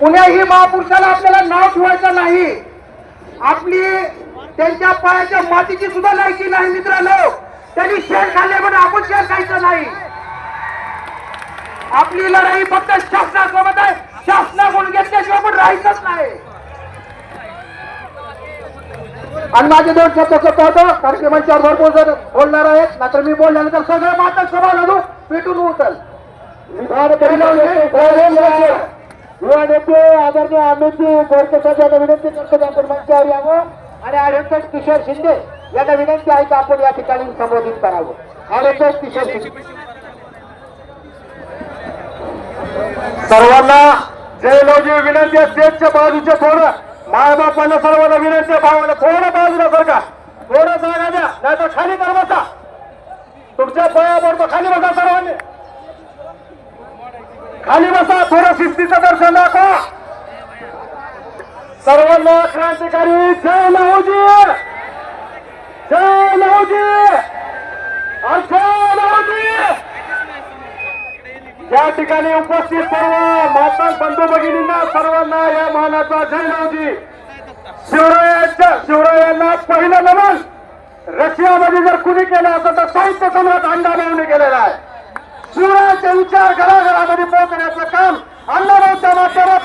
कुण्याही महापुरुषाला आपल्याला नाव ठेवायचं नाही. आपली त्यांच्या पायाच्या मातीची सुद्धा लायकी नाही मित्रांनो. त्यांनी शेण खाल्ले म्हणून आपण शेण खायचं नाही. आपली लढाई फक्त शासनासोबत आहे. शासनाकडून घेतल्याशिवाय आपण राहायचंच नाही. आणि माझे दोन शब्द होतो कारण की मंचावर भरपूर जण बोलणार आहेत. मात्र मी बोलल्यानंतर सगळं मात्र सभा लागू पेटून उचल युवा नेते आदरणीय अमितजी गोरकेसाहेब यांना विनंती करतो आपण मंचावर यावं आणि ॲडव्होकेट किशोर शिंदे यांना विनंती आहे की आपण या ठिकाणी संबोधित करावं. ॲडव्होकेट किशोर शिंदे. सर्वांना जय लवजी विनंती आहे. स्टेजच्या बाजूच्या थोडं मायबापांना सर्वांना विनंती आहे. भावाला थोडं बाजूला सरका, थोडं जागा द्या, नाही तर खाली तर बसा. तुमच्या पायावर खाली बसा. सर्वांनी खाली बसा. थोडं शिस्तीचं दर्शन दाखवा. सर्वांना क्रांतिकारी जय लवजी, जय लवजी, जय लवजी. या ठिकाणी उपस्थित सर्व माता बंधू भगिनींना सर्वांना या मानाचा जय लवजी. शिवरायांना पहिलं नमन रशियामध्ये जर कुणी केलं असं तर साहित्य सम्राट अण्णाभाऊंनी केलेलं आहे. शिवरायांचे विचार घराघरामध्ये पोहोचण्याचं काम अण्णाभाऊंच्या माध्यमातून